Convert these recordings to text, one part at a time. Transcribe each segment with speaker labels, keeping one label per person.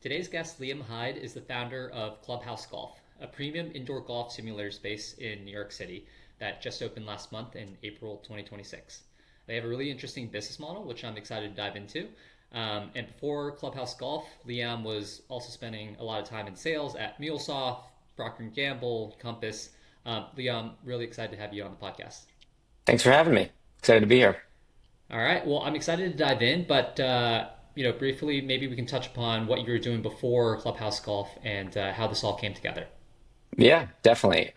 Speaker 1: Today's guest, Liam Hyde, is the founder of Clubhouse Golf, a premium indoor golf simulator space in New York City that just opened last month in April 2026. They have a really interesting business model, which I'm excited to dive into. And before Clubhouse Golf, Liam was also spending a lot of time in sales at MuleSoft, Procter& and Gamble, Compass. Liam, really excited to have you on the podcast.
Speaker 2: Thanks for having me. Excited to be here.
Speaker 1: All right. Well, I'm excited to dive in, but briefly, maybe we can touch upon what you were doing before Clubhouse Golf and how this all came together.
Speaker 2: Yeah, definitely.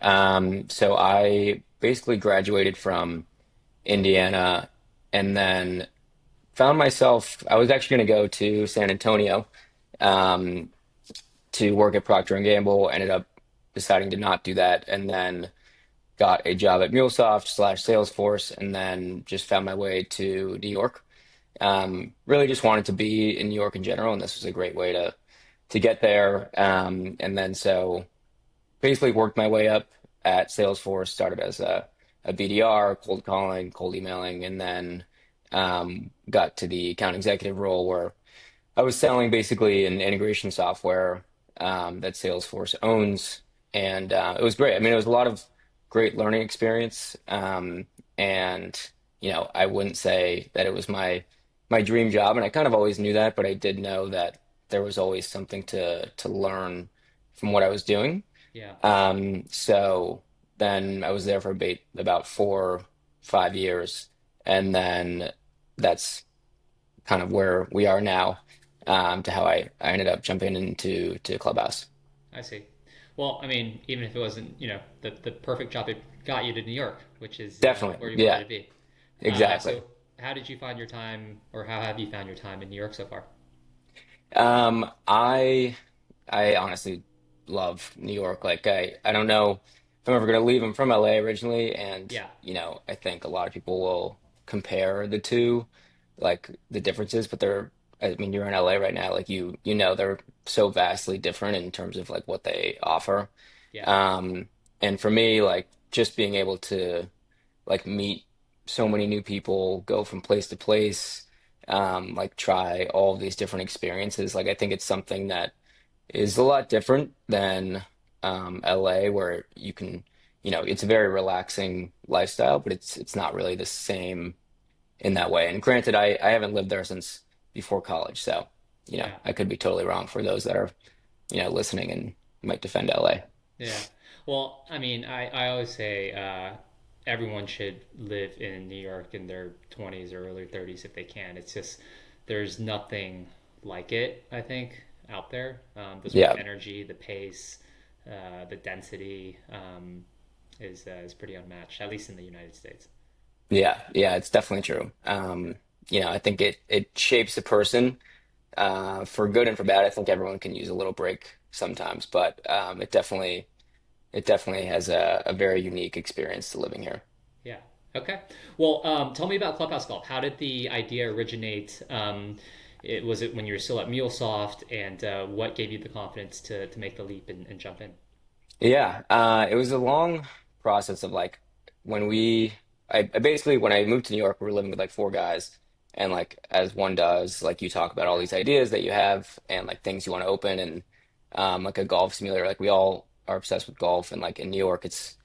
Speaker 2: So I basically graduated from Indiana and then found myself, I was actually going to go to San Antonio um, to work at Procter& and Gamble, ended up deciding to not do that, and then got a job at MuleSoft slash Salesforce, and then just found my way to New York. Really just wanted to be in New York in general, and this was a great way to get there. And then so basically worked my way up at Salesforce, started as a BDR, cold calling, cold emailing, and then got to the account executive role where I was selling basically an integration software that Salesforce owns. And it was great. I mean, it was a lot of great learning experience. And, I wouldn't say that it was my dream job. And I kind of always knew that, but I did know that there was always something to learn from what I was doing.
Speaker 1: Yeah,
Speaker 2: So then I was there for about 5 years, and then that's kind of where we are now, to how I ended up jumping into Clubhouse.
Speaker 1: I see. Well, I mean, even if it wasn't, the perfect job, it got you to New York, which is
Speaker 2: Definitely,
Speaker 1: where you wanted
Speaker 2: yeah,
Speaker 1: to be. So,
Speaker 2: exactly.
Speaker 1: how did you find your time, or how have you found your time in New York so far?
Speaker 2: Um, I I honestly love New York. Like I don't know if I'm ever gonna leave. I'm from LA originally, and
Speaker 1: Yeah,
Speaker 2: I think a lot of people will compare the two, like the differences, but I mean, you're in LA right now, like they're so vastly different in terms of like what they offer.
Speaker 1: yeah,
Speaker 2: Um, and for me, like just being able to like meet so many new people, go from place to place, like try all these different experiences. Like I think it's something that is a lot different than LA, where you can, it's a very relaxing lifestyle, but it's not really the same in that way. And granted, I haven't lived there since before college, so
Speaker 1: yeah.
Speaker 2: I could be totally wrong for those that are, listening and might defend LA.
Speaker 1: Yeah. Well, I mean, I always say everyone should live in New York in their 20s or early 30s if they can. It's just, there's nothing like it, I think, out there. The sort of
Speaker 2: Yeah,
Speaker 1: energy, the pace, the density is pretty unmatched, at least in the United States.
Speaker 2: yeah, it's definitely true. I think it shapes a person for good and for bad. I think everyone can use a little break sometimes, but it definitely has a very unique experience to living here.
Speaker 1: Yeah. Okay. Well, tell me about Clubhouse Golf. How did the idea originate? Was it when you were still at MuleSoft, and what gave you the confidence to make the leap and jump in?
Speaker 2: Yeah, it was a long process of like when I basically when I moved to New York, we were living with like four guys, and like as one does, like you talk about all these ideas that you have and like things you want to open, and like a golf simulator. Like we all are obsessed with golf, and like in New York, it's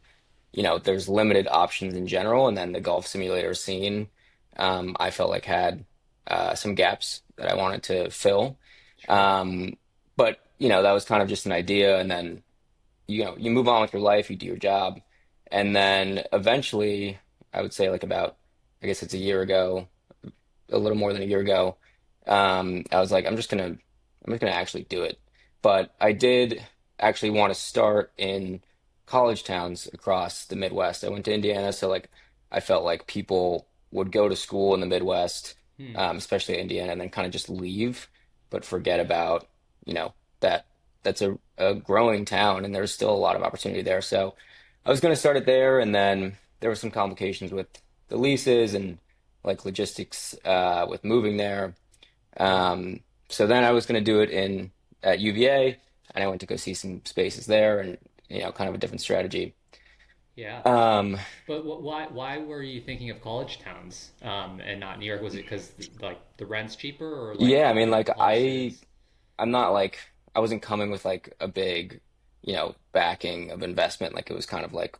Speaker 2: there's limited options in general, and then the golf simulator scene, I felt like had some gaps that I wanted to fill.
Speaker 1: Sure.
Speaker 2: But that was kind of just an idea, and then you move on with your life, you do your job, and then eventually, I would say like about, I guess it's a year ago, a little more than a year ago, I was like, I'm just gonna actually do it. But I did actually want to start in college towns across the Midwest. I went to Indiana, so like I felt like people would go to school in the Midwest,
Speaker 1: Hmm.
Speaker 2: especially Indiana, and then kind of just leave, but forget about, that that's a growing town and there's still a lot of opportunity there. So I was going to start it there, and then there were some complications with the leases and like logistics with moving there.
Speaker 1: Yeah.
Speaker 2: So then I was going to do it in at UVA, and I went to go see some spaces there, and kind of a different strategy.
Speaker 1: Yeah.
Speaker 2: Um,
Speaker 1: But why were you thinking of college towns and not New York? Was it because like the rent's cheaper, or like
Speaker 2: yeah, I mean, like
Speaker 1: college students?
Speaker 2: I'm not like I wasn't coming with like a big, backing of investment. Like it was kind of like,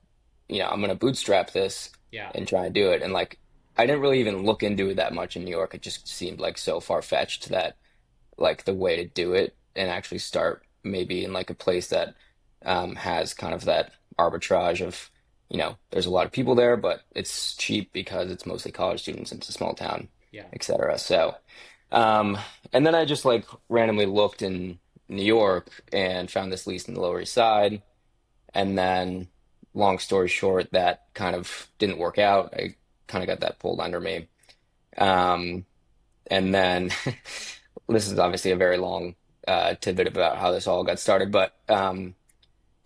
Speaker 2: I'm gonna bootstrap this
Speaker 1: Yeah.
Speaker 2: and try and do it. And like I didn't really even look into it that much in New York. It just seemed like so far-fetched that like the way to do it and actually start maybe in like a place that has kind of that arbitrage of, there's a lot of people there, but it's cheap because it's mostly college students and it's a small town,
Speaker 1: Yeah.
Speaker 2: etc. So, um, and then I just like randomly looked in New York and found this lease in the Lower East Side. And then, long story short, that kind of didn't work out. I kind of got that pulled under me. Um, and then this is obviously a very long tidbit about how this all got started, but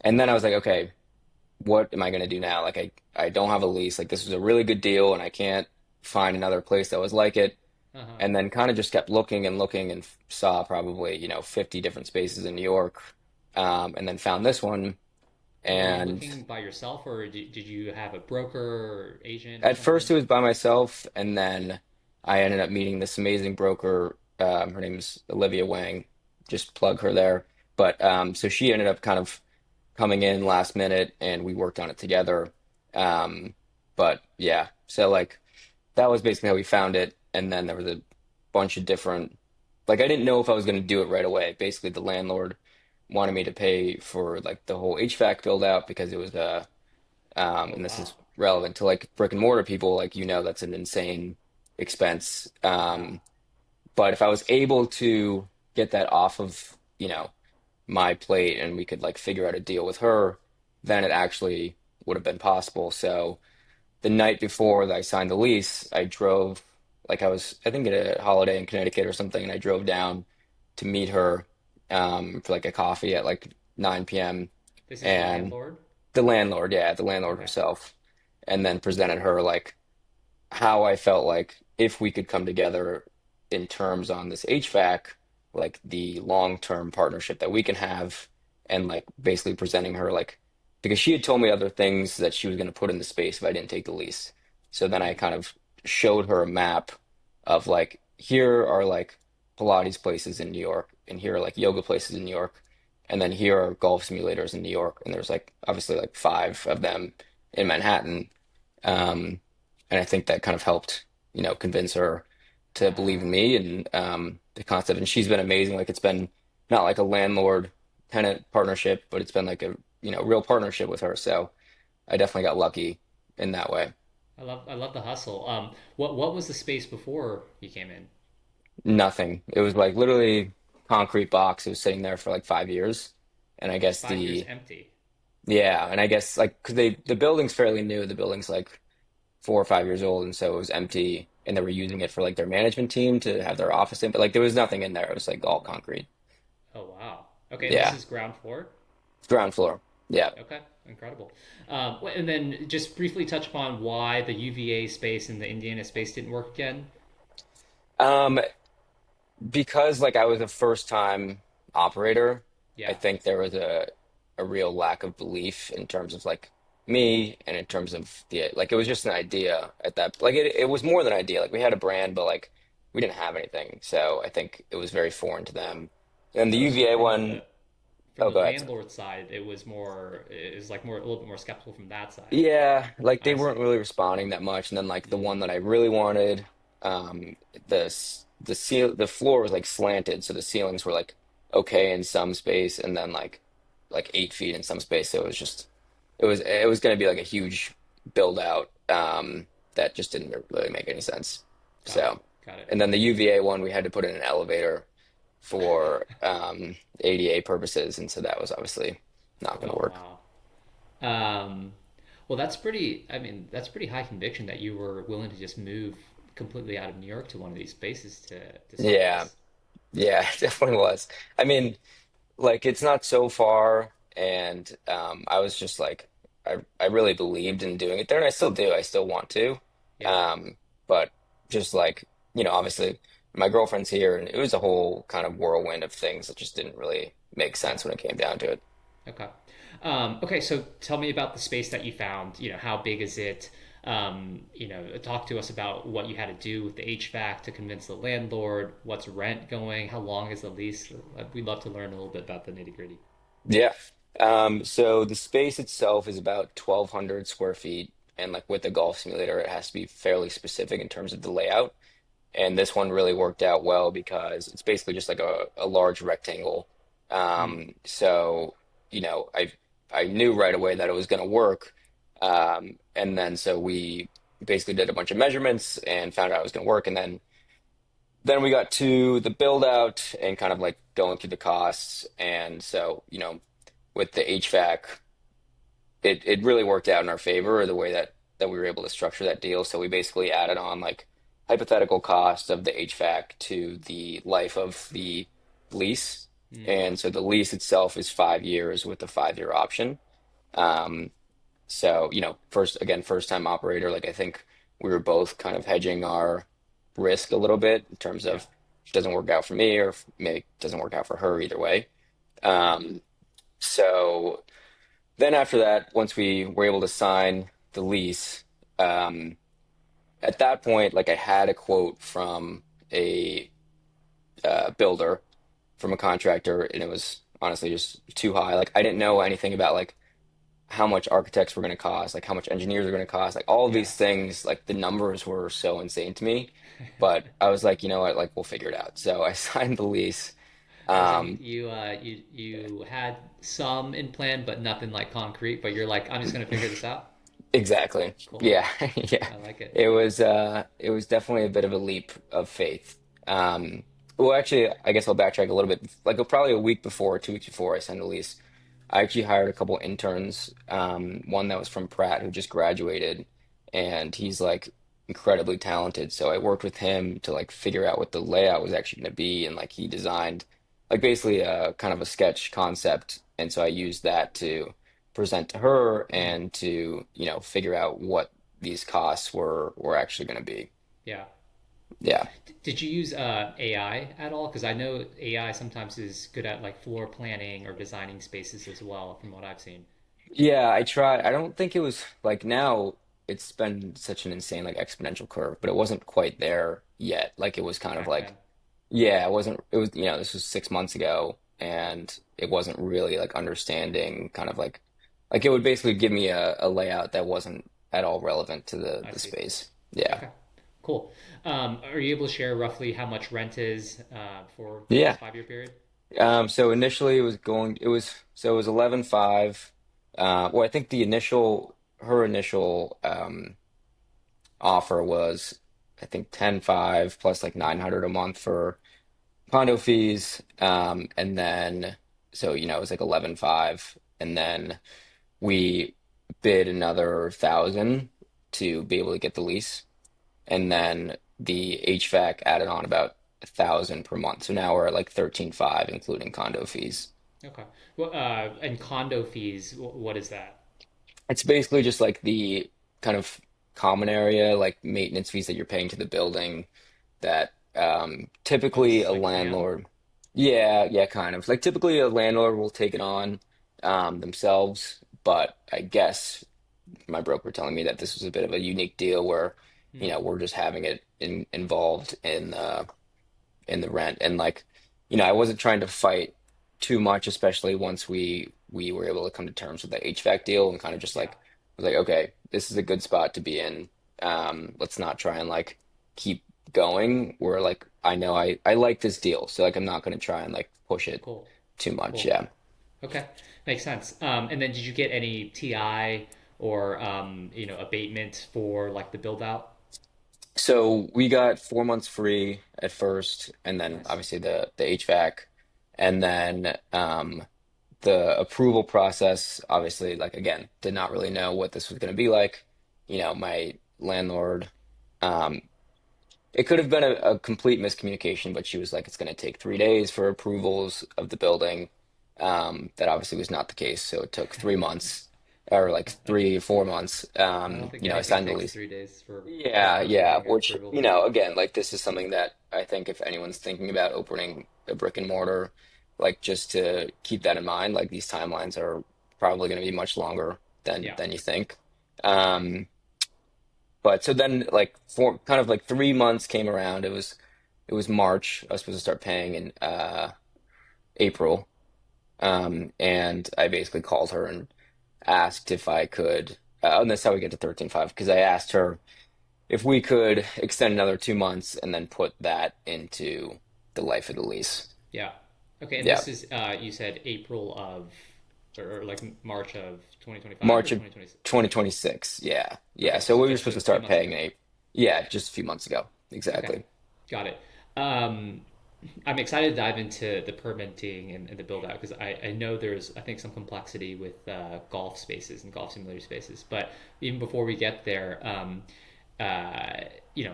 Speaker 2: and then I was like, okay, what am I going to do now? Like I don't have a lease. Like this was a really good deal, and I can't find another place that was like it.
Speaker 1: Uh-huh.
Speaker 2: And then kind of just kept looking and looking and saw probably 50 different spaces in New York, and then found this one.
Speaker 1: Were you
Speaker 2: And
Speaker 1: looking by yourself, or did you have a broker or agent or
Speaker 2: at first
Speaker 1: something?
Speaker 2: it was by myself, and then I ended up meeting this amazing broker. Her name is Olivia Wang. Just plug her there. But so she ended up kind of coming in last minute, and we worked on it together. Um, but yeah, so like that was basically how we found it. And then there was a bunch of different, like I didn't know if I was going to do it right away. Basically, the landlord wanted me to pay for like the whole HVAC build out because it was
Speaker 1: Oh
Speaker 2: and this
Speaker 1: wow.
Speaker 2: is relevant to like brick and mortar people, like that's an insane expense.
Speaker 1: Yeah.
Speaker 2: But if I was able to get that off of, my plate and we could like figure out a deal with her, then it actually would have been possible. So the night before that I signed the lease, I drove, like I was, I think at a holiday in Connecticut or something, and I drove down to meet her for like a coffee at like 9 p.m.
Speaker 1: This is the
Speaker 2: And
Speaker 1: landlord?
Speaker 2: the landlord, yeah, the landlord
Speaker 1: Okay.
Speaker 2: herself, and then presented her like how I felt like if we could come together in terms on this HVAC, like the long-term partnership that we can have, and like basically presenting her like because she had told me other things that she was going to put in the space if I didn't take the lease. So then I
Speaker 1: Hmm.
Speaker 2: kind of showed her a map of like here are like Pilates places in New York, and here are like yoga places in New York, and then here are golf simulators in New York, and there's like obviously like five of them in Manhattan. Um, and I think that kind of helped, convince her to believe in
Speaker 1: Ah.
Speaker 2: me and the concept. And she's been amazing. Like it's been not like a landlord tenant partnership, but it's been like a, real partnership with her. So I definitely got lucky in that way.
Speaker 1: I love the hustle. What was the space before you came in?
Speaker 2: Nothing. It was like literally concrete box. It was sitting there for like 5 years. And I
Speaker 1: Just
Speaker 2: guess
Speaker 1: 5 years empty.
Speaker 2: yeah, and I guess like because the building's fairly new. The building's like 4 or 5 years old, and so it was empty, and they were using it for like their management team to have their office in, but like there was nothing in there. It was like all concrete.
Speaker 1: Oh wow. Okay, and this
Speaker 2: Yeah,
Speaker 1: is ground floor.
Speaker 2: ground floor. Yeah.
Speaker 1: Okay, incredible. And then just briefly touch upon why the UVA space and the Indiana space didn't work again.
Speaker 2: Um, because like I was a first time operator, I
Speaker 1: Yeah.
Speaker 2: think there was a real lack of belief in terms of like me and in terms of the like it was just an idea at that like it was more than an idea. Like we had a brand, but like we didn't have anything. So I think it was very foreign to them. And the
Speaker 1: Oh, so
Speaker 2: UVA
Speaker 1: from
Speaker 2: one,
Speaker 1: the
Speaker 2: oh, go ahead.
Speaker 1: landlord side, it was like more a little bit more skeptical from that side.
Speaker 2: Yeah, like they
Speaker 1: I
Speaker 2: weren't
Speaker 1: see.
Speaker 2: really responding that much, and then like the
Speaker 1: Mm,
Speaker 2: one that I really wanted, the floor was like slanted, so the ceilings were like okay in some space, and then like 8 feet in some space. So it was just it was going to be like a huge build out that just didn't really make any sense.
Speaker 1: got it.
Speaker 2: So,
Speaker 1: Got it.
Speaker 2: and then the UVA one, we had to put in an elevator for ADA purposes, and so that was obviously not going to
Speaker 1: Oh
Speaker 2: work.
Speaker 1: wow. Um, well, that's pretty. I mean, that's pretty high conviction that you were willing to just move completely out of New York to one of these spaces to start
Speaker 2: Yeah.
Speaker 1: this.
Speaker 2: Yeah, it definitely was. I mean, like it's not so far, and I was just like, I really believed in doing it there, and I still do. I still want to,
Speaker 1: Yeah.
Speaker 2: um, but just like obviously my girlfriend's here, and it was a whole kind of whirlwind of things that just didn't really make
Speaker 1: Yeah.
Speaker 2: sense when it came down to it.
Speaker 1: Okay. Okay. So tell me about the space that you found. How big is it? Talk to us about what you had to do with the HVAC to convince the landlord. What's rent going? How long is the lease? We'd love to learn a little bit about the nitty gritty.
Speaker 2: Yeah. So the space itself is about 1,200 square feet, and like with the golf simulator, it has to be fairly specific in terms of the layout. And this one really worked out well because it's basically just like a large rectangle.
Speaker 1: Hmm.
Speaker 2: So, I knew right away that it was going to work. And then so we basically did a bunch of measurements and found out it was going to work. And then we got to the build out and kind of like going through the costs. And so, with the HVAC, it really worked out in our favor the way that we were able to structure that deal. So we basically added on like hypothetical cost of the HVAC to the life of the lease.
Speaker 1: Hmm.
Speaker 2: And so the lease itself is 5 years with a 5 year option. Um, so, first time operator, like I think we were both kind of hedging our risk a little bit in terms
Speaker 1: Yeah.
Speaker 2: of if it doesn't work out for me or if maybe it doesn't work out for her either way. Um, so then after that, once we were able to sign the lease, um, at that point, like I had a quote from a builder, from a contractor, and it was honestly just too high. Like I didn't know anything about like how much architects were going to cost, like how much engineers were going to cost, like all of
Speaker 1: Yeah.
Speaker 2: these things. Like the numbers were so insane to me, but I was like, you know what, like we'll figure it out. So I signed the lease.
Speaker 1: Oh, so
Speaker 2: Um,
Speaker 1: you had some in plan, but nothing like concrete. But you're like, I'm just gonna figure this out.
Speaker 2: Exactly.
Speaker 1: Cool.
Speaker 2: Yeah. Yeah.
Speaker 1: I like it.
Speaker 2: It was definitely a bit of a leap of faith. Well, actually, I guess I'll backtrack a little bit. Like probably a week before, 2 weeks before I signed the lease, I actually hired a couple interns. One that was from Pratt who just graduated, and he's like incredibly talented. So I worked with him to like figure out what the layout was actually going to be, and like he designed like basically a kind of a sketch concept, and so I used that to present to her
Speaker 1: Hmm.
Speaker 2: and to, figure out what these costs were actually going to be.
Speaker 1: Yeah.
Speaker 2: Yeah.
Speaker 1: Did you use AI at all? Because I know AI sometimes is good at like floor planning or designing spaces as well, from what I've seen.
Speaker 2: Yeah, I tried. I don't think it was like now it's been such an insane like exponential curve, but it wasn't quite there yet. Like it was kind of
Speaker 1: Back
Speaker 2: like,
Speaker 1: then.
Speaker 2: yeah, it wasn't, it was, this was 6 months ago and it wasn't really like understanding kind of like it would basically give me a layout that wasn't at all relevant to the
Speaker 1: I
Speaker 2: the
Speaker 1: see.
Speaker 2: space. Yeah.
Speaker 1: Okay. Cool. Are you able to share roughly how much rent is for this
Speaker 2: Yeah.
Speaker 1: 5 year period?
Speaker 2: So initially it was 11.5. Well, I think her initial offer was, I think 10.5 plus like 900 a month for condo fees. And then, so, it was like 11.5. And then we bid another 1,000 to be able to get the lease. And then the HVAC added on about 1,000 per month. So now we're at like 13.5, including condo fees.
Speaker 1: Okay. Well, and condo fees, what is that?
Speaker 2: It's basically just like the kind of common area, like maintenance fees that you're paying to the building that
Speaker 1: Oh, this
Speaker 2: typically
Speaker 1: is
Speaker 2: a
Speaker 1: like CAM?
Speaker 2: landlord, yeah, yeah, kind of. Like typically a landlord will take it on themselves, but I guess my broker telling me that this was a bit of a unique deal where,
Speaker 1: Hmm.
Speaker 2: we're just having it involved in the rent. And like, I wasn't trying to fight too much, especially once we were able to come to terms with the HVAC deal and kind of just
Speaker 1: Yeah.
Speaker 2: like was like, okay, this is a good spot to be in. Let's not try and like keep going. Where like I know I like this deal, so like I'm not gonna try and like push it
Speaker 1: Cool.
Speaker 2: too much.
Speaker 1: Cool.
Speaker 2: Yeah.
Speaker 1: Okay. Makes sense. And then did you get any TI or abatement for like the build out?
Speaker 2: So we got 4 months free at first, and then
Speaker 1: Nice.
Speaker 2: obviously the HVAC, and then the approval process, obviously, like again, did not really know what this was going to be like. My landlord, um, it could have been a complete miscommunication, but she was like, it's going to take 3 days for approvals of the building. That obviously was not the case. So it took 3 months or like 3 or 4 months.
Speaker 1: I don't think
Speaker 2: I
Speaker 1: anything
Speaker 2: signed the
Speaker 1: takes
Speaker 2: lease.
Speaker 1: 3 days
Speaker 2: Yeah,
Speaker 1: for
Speaker 2: yeah.
Speaker 1: getting
Speaker 2: Which,
Speaker 1: approval.
Speaker 2: again, like this is something that I think if anyone's thinking about opening a brick and mortar, like just to keep that in mind, like these timelines are probably going to be much longer than
Speaker 1: Yeah.
Speaker 2: than you think. Um, But so then like for kind of like 3 months came around. It was March. I was supposed to start paying in April. And I basically called her and asked if I could. And that's how we get to 13.5 because I asked her if we could extend another 2 months and then put that into the life of the lease.
Speaker 1: Yeah. Okay, and
Speaker 2: Yeah,
Speaker 1: this is you said April of or like March of 2025 or
Speaker 2: March of
Speaker 1: 2026?
Speaker 2: 2026. Yeah, yeah.
Speaker 1: Okay,
Speaker 2: So
Speaker 1: so
Speaker 2: we were
Speaker 1: just
Speaker 2: supposed to
Speaker 1: a few
Speaker 2: start
Speaker 1: months
Speaker 2: paying
Speaker 1: ago.
Speaker 2: in April. Yeah, just a few months ago.
Speaker 1: Okay,
Speaker 2: Exactly.
Speaker 1: got it. Um, I'm excited to dive into the permitting and the build out because I know there's I think some complexity with golf spaces and golf simulator spaces. But even before we get there, uh,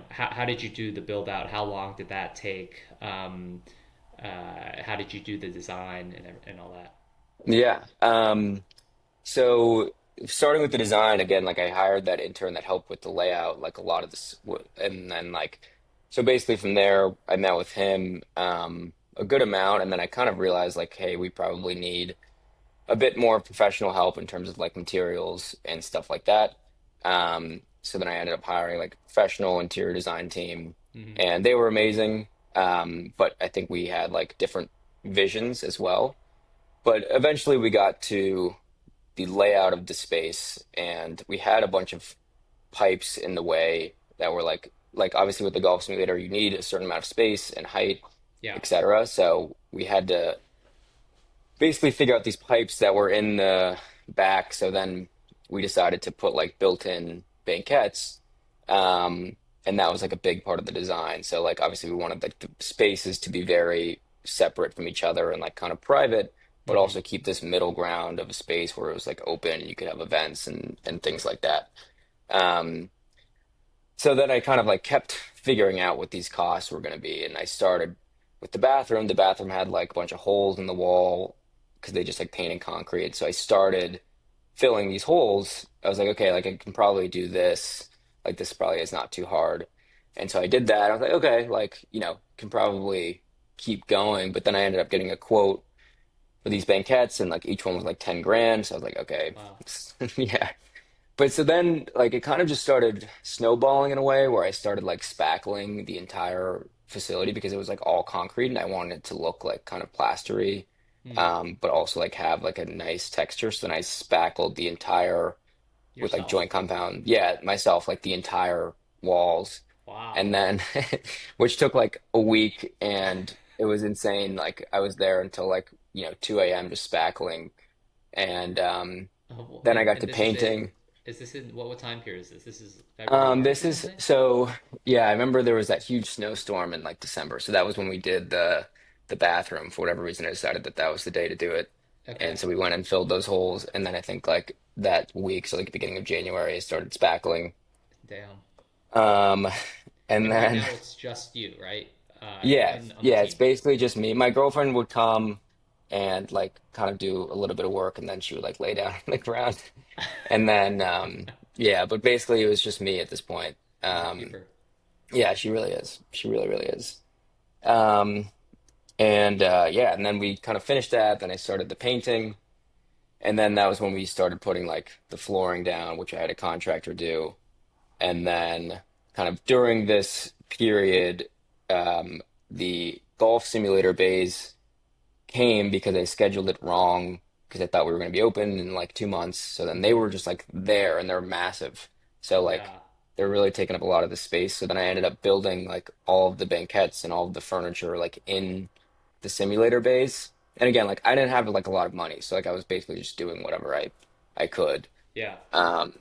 Speaker 1: how did you do the build out? How long did that take? How did you do the design and all that?
Speaker 2: Yeah. So starting with the design again, like I hired that intern that helped with the layout, like a lot of this, and then like so basically from there, I met with him a good amount, and then I kind of realized like, hey, we probably need a bit more professional help in terms of like materials and stuff like that. So then I ended up hiring like a professional interior design team,
Speaker 1: Hmm.
Speaker 2: and they were amazing. But I think we had like different visions as well. But eventually we got to the layout of the space, and we had a bunch of pipes in the way that were like obviously with the golf simulator, you need a certain amount of space and height,
Speaker 1: Yeah.
Speaker 2: etc. So we had to basically figure out these pipes that were in the back. So then we decided to put like built-in banquettes. Um, and that was like a big part of the design. So like obviously we wanted like the spaces to be very separate from each other and like kind of private, but
Speaker 1: Hmm.
Speaker 2: also keep this middle ground of a space where it was like open and you could have events and things like that. Um, so then I kind of like kept figuring out what these costs were going to be, and I started with the bathroom. The bathroom had like a bunch of holes in the wall because they just like painted concrete. So I started filling these holes. I was like, okay, like I can probably do this. Like this probably is not too hard. And so I did that. I was like, okay, like, can probably keep going. But then I ended up getting a quote for these banquettes and like each one was like 10 grand. So I was like, okay,
Speaker 1: Wow.
Speaker 2: yeah. But so then, like, it kind of just started snowballing in a way where I started like spackling the entire facility because it was like all concrete and I wanted it to look like kind of plastery,
Speaker 1: Hmm.
Speaker 2: but also like have like a nice texture. So then I spackled the entire with like
Speaker 1: Yourself.
Speaker 2: joint compound, yeah, myself, like the entire walls. And
Speaker 1: Wow.
Speaker 2: then, which took like a week and it was insane. Like, I was there until like, 2 a.m. just spackling. And then I got
Speaker 1: And
Speaker 2: to
Speaker 1: this is in
Speaker 2: painting.
Speaker 1: is this in what time period is this? This is February, March,
Speaker 2: This
Speaker 1: would you
Speaker 2: is
Speaker 1: say?
Speaker 2: so yeah, I remember there was that huge snowstorm in like December. So that was when we did the bathroom. For whatever reason, I decided that that was the day to do it. And
Speaker 1: Okay.
Speaker 2: so we went and filled those holes. And then I think like that week, so like the beginning of January, I started spackling.
Speaker 1: Damn.
Speaker 2: Um, and
Speaker 1: And right
Speaker 2: then
Speaker 1: now it's just you, right?
Speaker 2: yeah,
Speaker 1: In on the
Speaker 2: yeah, it's
Speaker 1: team.
Speaker 2: basically just me. My girlfriend would come and like kind of do a little bit of work and then she would like lay down on the ground. And then yeah, but basically it was just me at this point.
Speaker 1: She's a keeper.
Speaker 2: Yeah, she really is. She really, really is. Um, and yeah, and then we kind of finished that. Then I started the painting, and then that was when we started putting like the flooring down, which I had a contractor do. And then kind of during this period, the golf simulator bays came because I scheduled it wrong because I thought we were going to be open in like 2 months. So then they
Speaker 1: Hmm.
Speaker 2: were just like there and they're massive. So like
Speaker 1: Yeah.
Speaker 2: they're really taking up a lot of the space. So then I ended up building like all of the banquettes and all of the furniture like in the simulator bays. And again, like I didn't have like a lot of money. So like I was basically just doing whatever I could.
Speaker 1: Yeah.
Speaker 2: Um,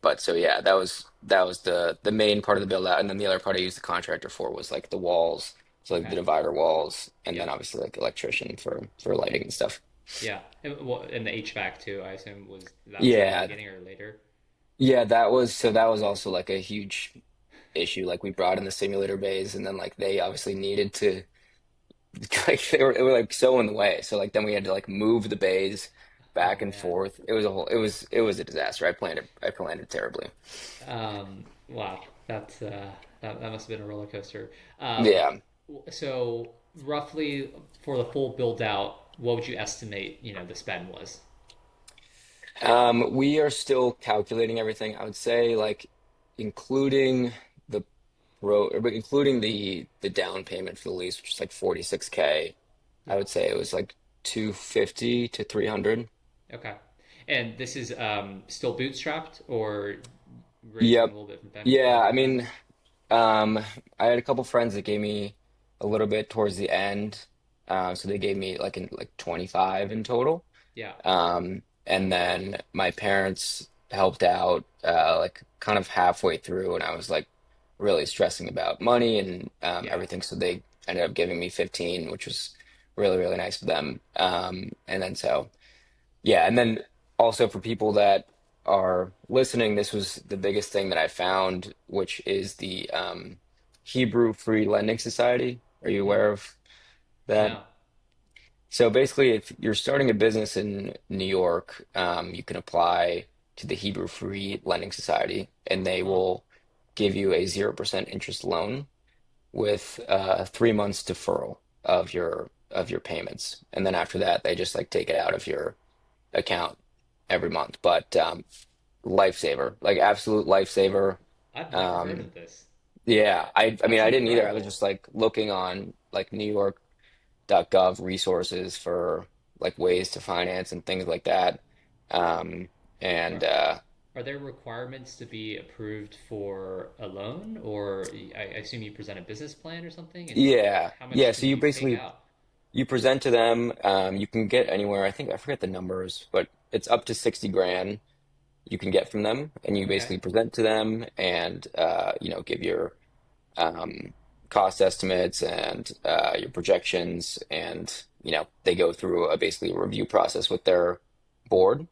Speaker 2: but so yeah, that was the main part of the build out, and then the other part I used the contractor for was like the walls, so like the
Speaker 1: Okay.
Speaker 2: divider walls, and then
Speaker 1: Yep.
Speaker 2: obviously like electrician for lighting and stuff.
Speaker 1: Yeah. And the HVAC too, I assume was that was in the
Speaker 2: Yeah,
Speaker 1: beginning or later.
Speaker 2: yeah, that was also like a huge issue. Like we brought in the simulator bays, and then like they obviously needed to like they were like so in the way. So like then we had to like move the bays
Speaker 1: Oh
Speaker 2: back and
Speaker 1: man.
Speaker 2: forth. It was a disaster. I planned it terribly.
Speaker 1: Wow. That must have been a roller coaster.
Speaker 2: Yeah.
Speaker 1: So roughly for the full build out, what would you estimate, the spend was?
Speaker 2: We are still calculating everything. I would say like including the including the down payment for the lease, which is like 46K, I
Speaker 1: Yeah.
Speaker 2: would say it was like 250 to 300.
Speaker 1: Okay. And this is still bootstrapped or raising a
Speaker 2: Yep.
Speaker 1: little bit from
Speaker 2: Yeah, I
Speaker 1: family
Speaker 2: mean,
Speaker 1: friends?
Speaker 2: um, I had a couple friends that gave me a little bit towards the end. So they gave me like 25 in total.
Speaker 1: Yeah.
Speaker 2: And then my parents helped out like kind of halfway through, and I was like really stressing about money and
Speaker 1: Yeah.
Speaker 2: everything. So they ended up giving me 15, which was really, really nice of them. And then so yeah, and then also for people that are listening, this was the biggest thing that I found, which is the Hebrew Free Lending Society. Are you
Speaker 1: Hmm.
Speaker 2: aware of that?
Speaker 1: No.
Speaker 2: So basically, if you're starting a business in New York, you can apply to the Hebrew Free Lending Society, and they
Speaker 1: Huh.
Speaker 2: will give you a 0% interest loan with 3 months deferral of your payments. And then after that, they just like take it out of your account every month. But lifesaver, like absolute lifesaver.
Speaker 1: I've never heard
Speaker 2: Um,
Speaker 1: of this.
Speaker 2: yeah, I mean
Speaker 1: That's
Speaker 2: I didn't either. I was
Speaker 1: incredible.
Speaker 2: just like looking on like New York.gov resources for like ways to finance and things like that. Um, and
Speaker 1: Are, are there requirements to be approved for a loan, or I assume you present a business plan or something? And
Speaker 2: yeah,
Speaker 1: how
Speaker 2: yeah.
Speaker 1: much
Speaker 2: So
Speaker 1: can
Speaker 2: you
Speaker 1: you take
Speaker 2: basically
Speaker 1: out?
Speaker 2: you present to them. You can get anywhere. I think I forget the numbers, but it's up to 60 grand you can get from them, and you
Speaker 1: Okay.
Speaker 2: basically present to them and give your um, cost estimates and your projections, and they go through a basically a review process with their board,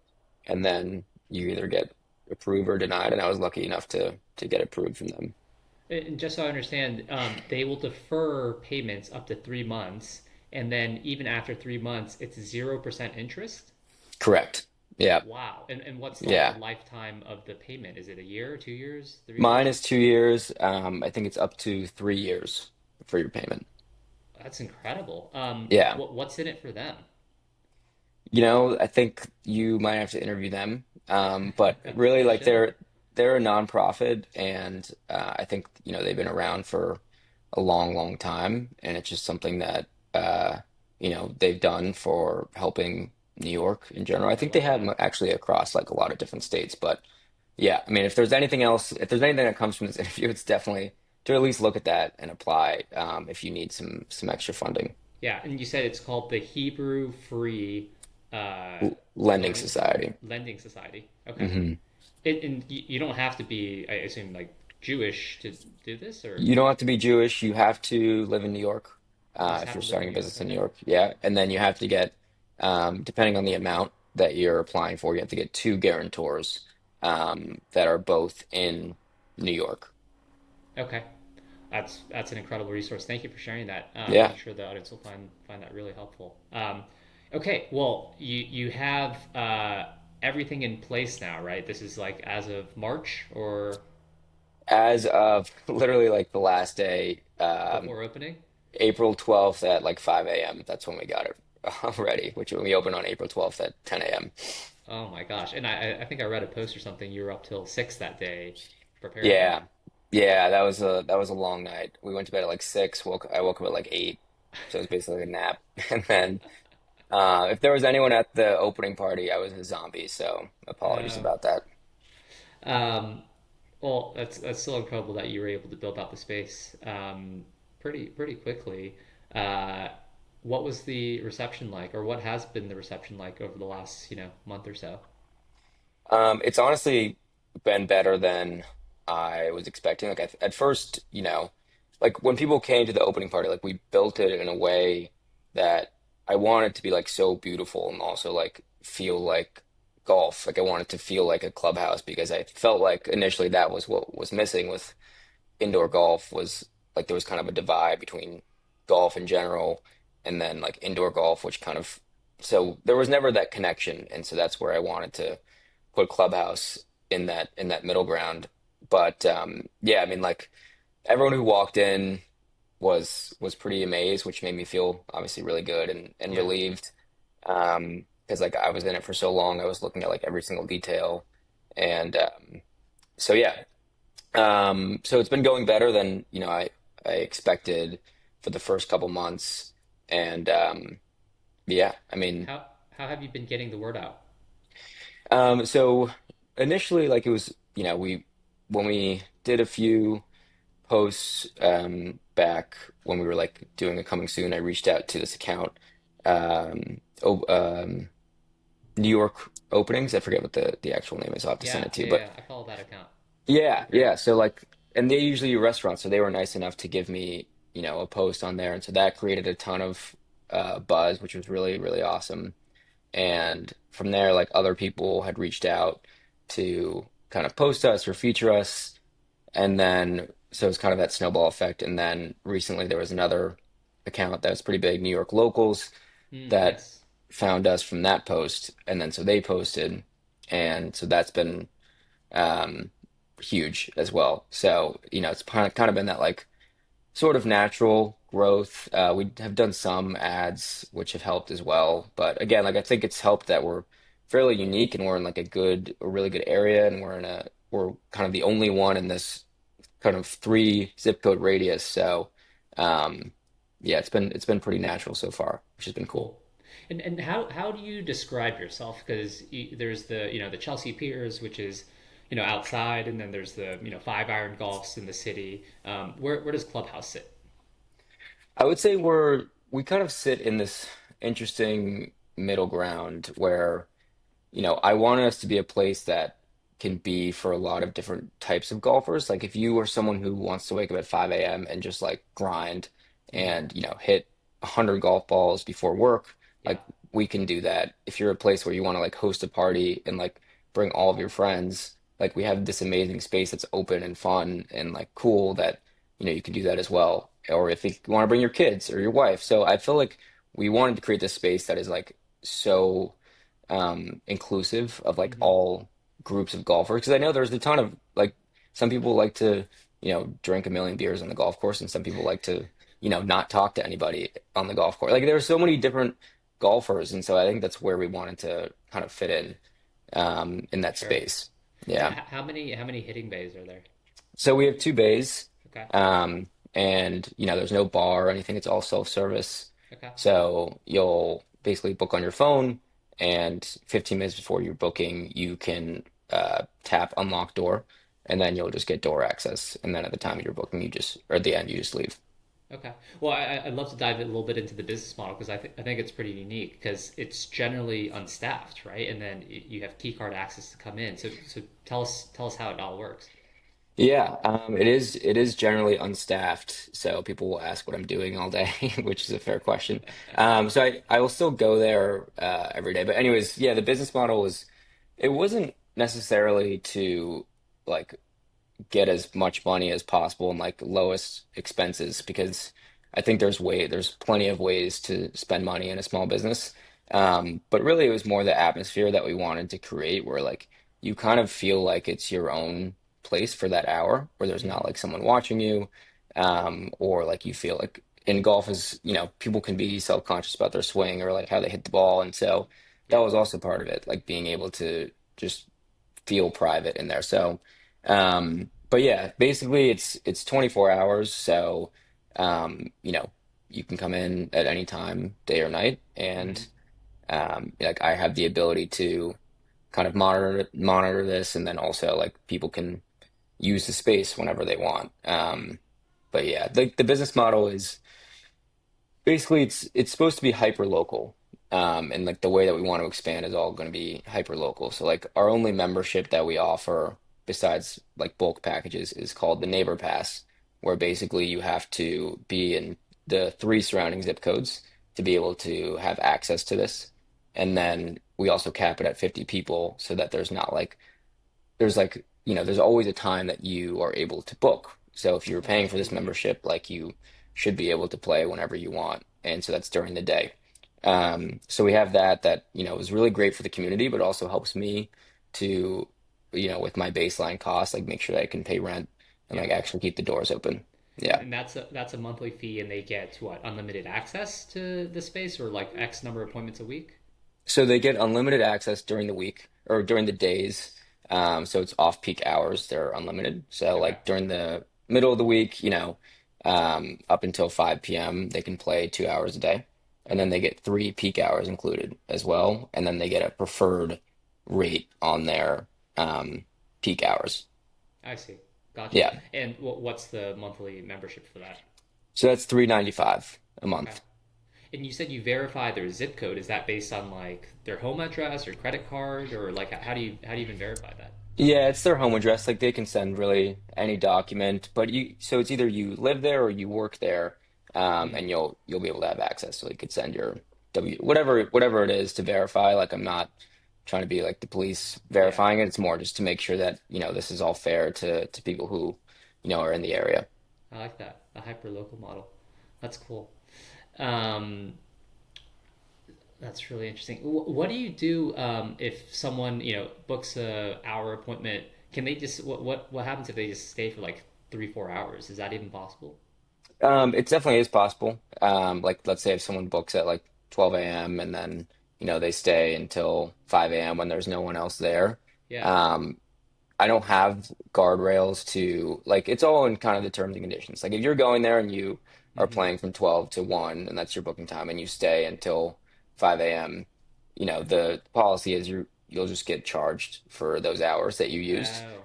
Speaker 2: and then you either get approved or denied. And I was lucky enough to get approved from them.
Speaker 1: And just so I understand, they will defer payments up to 3 months, and then even after 3 months, it's 0% interest.
Speaker 2: Correct. Yeah.
Speaker 1: Wow. And what's like the
Speaker 2: Yeah.
Speaker 1: lifetime of the payment? Is it a year, 2 years, three
Speaker 2: Mine
Speaker 1: years?
Speaker 2: is 2 years. I think it's up to 3 years for your payment.
Speaker 1: That's incredible.
Speaker 2: Yeah.
Speaker 1: What's in it for them?
Speaker 2: I think you might have to interview them. But really,
Speaker 1: I
Speaker 2: like
Speaker 1: should.
Speaker 2: they're a nonprofit, and I think they've been around for a long, long time, and it's just something that they've done for helping New York in general. I
Speaker 1: I
Speaker 2: think they
Speaker 1: love
Speaker 2: have
Speaker 1: that.
Speaker 2: actually across like a lot of different states, but yeah, I mean, if there's anything else, if there's anything that comes from this interview, it's definitely to at least look at that and apply if you need some extra funding.
Speaker 1: Yeah, and you said it's called the Hebrew Free
Speaker 2: Lending
Speaker 1: Loan
Speaker 2: Society.
Speaker 1: Lending Society. Okay.
Speaker 2: Hmm.
Speaker 1: And you don't have to be, I assume, like Jewish to do this, or
Speaker 2: You don't have to be Jewish. You have to live in New York
Speaker 1: you just
Speaker 2: if
Speaker 1: have
Speaker 2: you're
Speaker 1: to live in
Speaker 2: starting a
Speaker 1: New York.
Speaker 2: business in New
Speaker 1: Okay.
Speaker 2: York. Yeah. And then you have to get, depending on the amount that you're applying for, you have to get two guarantors that are both in New York.
Speaker 1: Okay. That's an incredible resource. Thank you for sharing that. I'm
Speaker 2: Yeah.
Speaker 1: sure the audience will find that really helpful. Okay, well, you have everything in place now, right? This is like as of March or
Speaker 2: As of literally like the last day,
Speaker 1: before opening.
Speaker 2: April 12th at like 5 a.m. That's when we got it already, which we opened on April 12th at 10 a.m.
Speaker 1: Oh my gosh! And I think I read a post or something. You were up till 6 that day preparing.
Speaker 2: Yeah. Yeah, that was a long night. We went to bed at like 6, I woke up at like 8. So it was basically a nap. And then if there was anyone at the opening party, I was a zombie, so apologies
Speaker 1: Uh,
Speaker 2: about that.
Speaker 1: um, well, that's still incredible that you were able to build out the space pretty quickly. Uh, what was the reception like, or what has been the reception like over the last month or so?
Speaker 2: It's honestly been better than I was expecting. Like at first, like when people came to the opening party, like we built it in a way that I wanted to be like so beautiful and also like feel like golf. Like I wanted to feel like a clubhouse because I felt like initially that was what was missing with indoor golf was like there was kind of a divide between golf in general and then like indoor golf, which kind of so there was never that connection, and so that's where I wanted to put Clubhouse in that middle ground. But yeah, I mean, like everyone who walked in was pretty amazed, which made me feel obviously really good and
Speaker 1: Yeah.
Speaker 2: relieved. Because like I was in it for so long, I was looking at like every single detail, and so yeah, So it's been going better than, I expected for the first couple months. And yeah, I mean,
Speaker 1: How have you been getting the word out?
Speaker 2: so initially, like it was, when we did a few posts back when we were like doing a coming soon, I reached out to this account, oh, New York openings. I forget what the actual name is. I'll have to send
Speaker 1: Yeah,
Speaker 2: it to you.
Speaker 1: yeah,
Speaker 2: But
Speaker 1: yeah. I follow that account.
Speaker 2: yeah,
Speaker 1: They're great.
Speaker 2: yeah. So like, and they usually do restaurants, so they were nice enough to give me, a post on there, and so that created a ton of buzz, which was really, really awesome. And from there, like other people had reached out to kind of post us or feature us, and then so it's kind of that snowball effect. And then recently there was another account that was pretty big, New York locals, that
Speaker 1: Nice.
Speaker 2: found us from that post, and then so they posted, and so that's been um, huge as well. So, it's kind of been that like sort of natural growth. We have done some ads which have helped as well. But again, like I think it's helped that we're fairly unique and we're in like a really good area, and we're kind of the only one in this kind of three zip code radius. So, um, yeah, it's been pretty natural so far, which has been cool.
Speaker 1: Cool. And how do you describe yourself? Because there's the the Chelsea Piers, which is outside, and then there's the 5 iron golfs in the city. Where does Clubhouse sit?
Speaker 2: I would say we kind of sit in this interesting middle ground where I want us to be a place that can be for a lot of different types of golfers. Like if you are someone who wants to wake up at 5 a.m. and just like grind
Speaker 1: Hmm.
Speaker 2: and, hit 100 golf balls before work,
Speaker 1: Yeah.
Speaker 2: like we can do that. If you're a place where you want to like host a party and like bring all of your friends, like we have this amazing space that's open and fun and like cool that, you can do that as well. Or if you want to bring your kids or your wife. So I feel like we wanted to create this space that is like so inclusive of like
Speaker 1: Hmm.
Speaker 2: all groups of golfers because I know there's a ton of like some people like to drink a million beers on the golf course and some people like to not talk to anybody on the golf course. Like there are so many different golfers, and so I think that's where we wanted to kind of fit in that
Speaker 1: Sure.
Speaker 2: space.
Speaker 1: And
Speaker 2: Yeah.
Speaker 1: how many hitting bays are there?
Speaker 2: So we have two bays,
Speaker 1: Okay.
Speaker 2: and there's no bar or anything. It's all self-service.
Speaker 1: Okay.
Speaker 2: So you'll basically book on your phone, and 15 minutes before you're booking, you can tap unlock door, and then you'll just get door access. And then at the time you're booking, or at the end, you just leave.
Speaker 1: Okay. Well, I'd love to dive a little bit into the business model because I think it's pretty unique because it's generally unstaffed, right? And then you have key card access to come in. So tell us how it all works.
Speaker 2: Yeah, it is generally unstaffed, so people will ask what I'm doing all day, which is a fair question. So I will still go there every day. But anyways, yeah, the business model it wasn't necessarily to like get as much money as possible and like lowest expenses because I think there's plenty of ways to spend money in a small business. But really it was more the atmosphere that we wanted to create where like you kind of feel like it's your own place for that hour where there's not
Speaker 1: Hmm.
Speaker 2: like someone watching you, or like you feel like in golf is, people can be self-conscious about their swing or like how they hit the ball. And so that
Speaker 1: Yeah.
Speaker 2: was also part of it, like being able to just feel private in there. So, but yeah, basically it's 24 hours. So, you can come in at any time, day or night, and
Speaker 1: Hmm.
Speaker 2: like I have the ability to kind of monitor this, and then also like people can use the space whenever they want. But yeah, the business model is basically it's supposed to be hyper local. And like the way that we want to expand is all going to be hyper local. So like our only membership that we offer besides like bulk packages is called the Neighbor Pass, where basically you have to be in the three surrounding zip codes to be able to have access to this. And then we also cap it at 50 people so that there's always a time that you are able to book. So if you're
Speaker 1: Oh,
Speaker 2: paying
Speaker 1: that's
Speaker 2: for this
Speaker 1: pretty good.
Speaker 2: membership, like you should be able to play whenever you want. And so that's during the day. So we have that is really great for the community, but also helps me to, with my baseline costs, like make sure that I can pay rent and
Speaker 1: Yeah.
Speaker 2: like actually keep the doors open.
Speaker 1: And,
Speaker 2: Yeah.
Speaker 1: and that's a monthly fee, and they get what, unlimited access to the space, or like X number of appointments a week.
Speaker 2: So they get unlimited access during the week or during the days. So it's off-peak hours. They're unlimited. So
Speaker 1: Okay.
Speaker 2: like during the middle of the week, up until 5 p.m., they can play 2 hours a day. And
Speaker 1: Okay.
Speaker 2: then they get three peak hours included as well. And then they get a preferred rate on their peak hours.
Speaker 1: I see. Gotcha.
Speaker 2: Yeah.
Speaker 1: And what's the monthly membership for that?
Speaker 2: So that's 395 a
Speaker 1: Okay.
Speaker 2: month.
Speaker 1: And you said you verify their zip code. Is that based on like their home address or credit card, or like how do you even verify that?
Speaker 2: Yeah, it's their home address. Like they can send really any document, but so it's either you live there or you work there,
Speaker 1: Hmm.
Speaker 2: and you'll be able to have access. So you could send your whatever it is to verify. Like I'm not trying to be like the police
Speaker 1: Yeah,
Speaker 2: verifying it. It's more just to make sure that, this is all fair to people who, are in the area.
Speaker 1: I like that. A hyper local model. That's cool. Um, that's really interesting. What do you do if someone books a hour appointment? Can they just what happens if they just stay for like 3 4 hours? Is that even possible?
Speaker 2: It definitely is possible. Like let's say if someone books at like 12 a.m. and then, they stay until 5 a.m. when there's no one else there.
Speaker 1: Yeah.
Speaker 2: Um, I don't have guardrails to like it's all in kind of the terms and conditions. Like if you're going there and you are
Speaker 1: Hmm.
Speaker 2: playing from 12 to 1 and that's your booking time and you stay until 5 a.m., the policy is you'll just get charged for those hours that you used.
Speaker 1: Oh,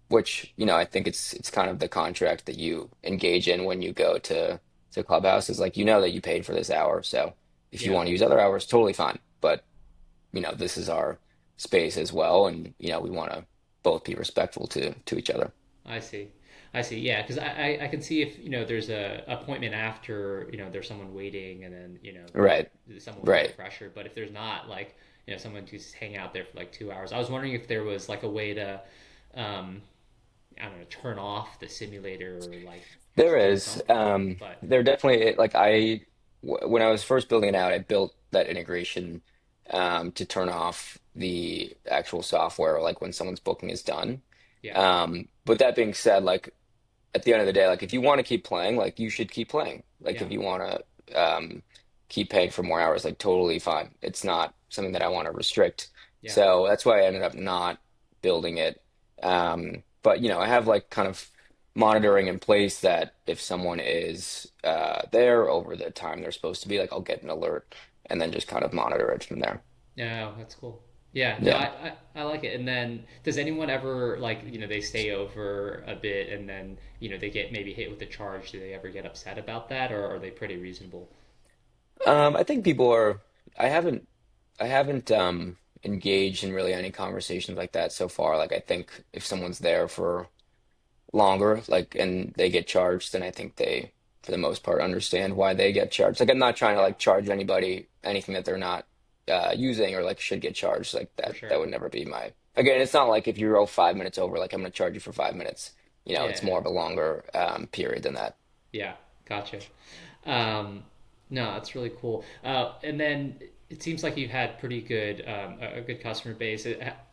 Speaker 2: Which, I think it's kind of the contract that you engage in when you go to Clubhouse is like that you paid for this hour. So if you
Speaker 1: yeah.
Speaker 2: want to use other hours, totally fine. But this is our space as well, and we want to both be respectful to each other.
Speaker 1: I see. I see. Yeah, because I can see if there's a appointment after there's someone waiting and then
Speaker 2: Right,
Speaker 1: someone will feel
Speaker 2: right.
Speaker 1: pressure. But if there's not, like someone who's hanging out there for like 2 hours, I was wondering if there was like a way to um, I don't know, turn off the simulator or like
Speaker 2: There
Speaker 1: do
Speaker 2: is.
Speaker 1: something. But
Speaker 2: There definitely like when I was first building it out, I built that integration to turn off the actual software, like when someone's booking is done.
Speaker 1: yeah,
Speaker 2: But that being said, like at the end of the day, like if you want to keep playing, like you should keep playing. Like
Speaker 1: yeah,
Speaker 2: if you want to keep paying for more hours, like totally fine. It's not something that I want to restrict.
Speaker 1: yeah,
Speaker 2: So that's why I ended up not building it. But I have like kind of monitoring in place that if someone is there over the time they're supposed to be, like I'll get an alert and then just kind of monitor it from there.
Speaker 1: no, that's cool. Yeah, no,
Speaker 2: Yeah.
Speaker 1: I like it. And then does anyone ever like they stay over a bit and then they get maybe hit with a charge? Do they ever get upset about that, or are they pretty reasonable?
Speaker 2: I think people are. I haven't. I haven't engaged in really any conversations like that so far. Like I think if someone's there for longer, like and they get charged, then I think they, for the most part, understand why they get charged. Like I'm not trying to
Speaker 1: Yeah,
Speaker 2: like charge anybody anything that they're not using or like should get charged. Like
Speaker 1: for
Speaker 2: that.
Speaker 1: sure.
Speaker 2: That would never be my. Again, it's not like if you roll 5 minutes over, like I'm going to charge you for 5 minutes. It's
Speaker 1: Yeah,
Speaker 2: more of a longer period than that.
Speaker 1: yeah, gotcha. Um, no, that's really cool. And then it seems like you've had pretty good a good customer base.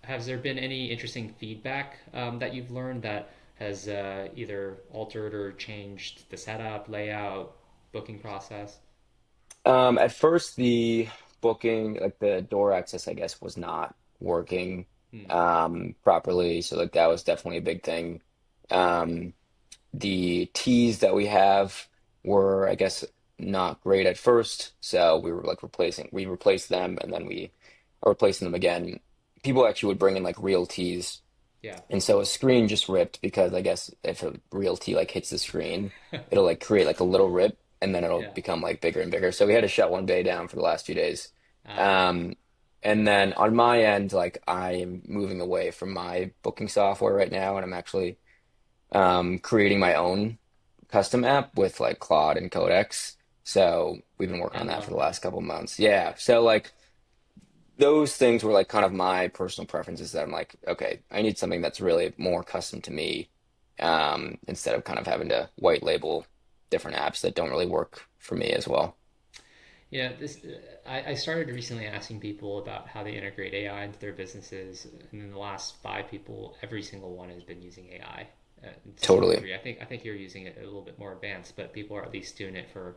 Speaker 1: Has there been any interesting feedback that you've learned that has either altered or changed the setup, layout, booking process?
Speaker 2: At first, the booking, like the door access, I guess, was not working
Speaker 1: Hmm.
Speaker 2: properly. So, like, that was definitely a big thing. Um, the teas that we have were, I guess, not great at first. So, we replaced them and then we are replacing them again. People actually would bring in like real teas.
Speaker 1: Yeah,
Speaker 2: And so a screen just ripped because I guess if a real T like hits the screen, it'll like create like a little rip and then it'll
Speaker 1: yeah.
Speaker 2: become like bigger and bigger. So we had to shut one bay down for the last few days.
Speaker 1: Ah,
Speaker 2: Um, and then on my end, like I am moving away from my booking software right now, and I'm actually creating my own custom app with like Claude and Codex. So we've been working
Speaker 1: I
Speaker 2: on that for
Speaker 1: love
Speaker 2: the
Speaker 1: that.
Speaker 2: last couple months. Yeah. So like those things were like kind of my personal preferences that I'm like, okay, I need something that's really more custom to me, instead of kind of having to white label different apps that don't really work for me as well.
Speaker 1: I started recently asking people about how they integrate AI into their businesses, and in the last five people, every single one has been using AI to some
Speaker 2: Totally.
Speaker 1: degree. I think you're using it a little bit more advanced, but people are at least doing it for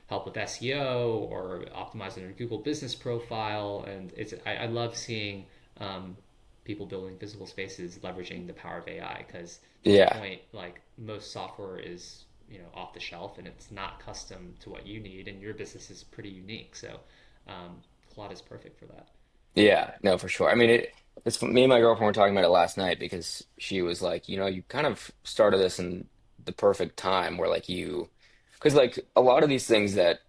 Speaker 1: help with SEO or optimizing their Google business profile, and I love seeing people building physical spaces leveraging the power of AI. Because to your
Speaker 2: Yeah.
Speaker 1: point, like most software is off the shelf and it's not custom to what you need, and your business is pretty unique. So Claude is perfect for that.
Speaker 2: Yeah, no, for sure. I mean, it's me and my girlfriend were talking about it last night because she was like, you kind of started this in the perfect time where like because like a lot of these things that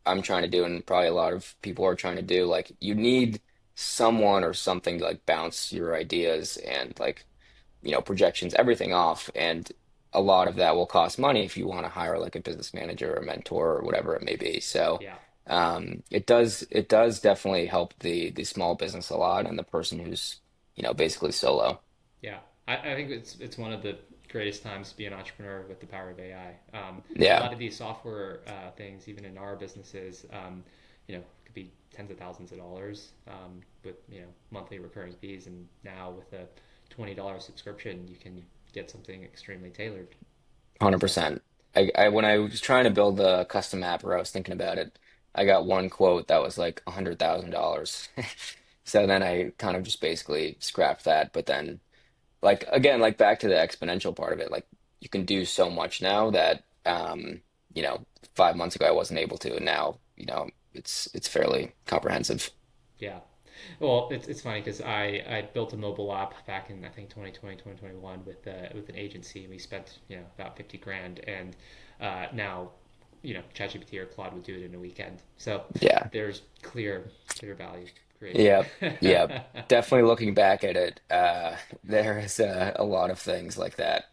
Speaker 2: I'm trying to do and probably a lot of people are trying to do, like you need someone or something to like bounce your ideas and like, projections, everything off. And a lot of that will cost money if you want to hire like a business manager or a mentor or whatever it may be. So
Speaker 1: Yeah,
Speaker 2: it does definitely help the small business a lot and the person who's, basically solo.
Speaker 1: yeah. I think it's one of the greatest times to be an entrepreneur with the power of AI. A
Speaker 2: Yeah,
Speaker 1: lot of these software things, even in our businesses, could be tens of thousands of dollars with monthly recurring fees, and now with a $20 subscription, you can get something extremely tailored. So
Speaker 2: 100%. I when I was trying to build a custom app or I was thinking about it, I got one quote that was like $100,000. So then I kind of just basically scrapped that. But then like again, like back to the exponential part of it, like you can do so much now that you know, 5 months ago I wasn't able to, and now, it's fairly comprehensive.
Speaker 1: yeah. Well, it's funny because I built a mobile app back in I think 2020 2021 with an agency, and we spent about 50 grand, and now ChatGPT or Claude would do it in a weekend. So
Speaker 2: Yeah.
Speaker 1: there's clear value creation.
Speaker 2: Yep. Yep. Definitely looking back at it, there is a lot of things like that.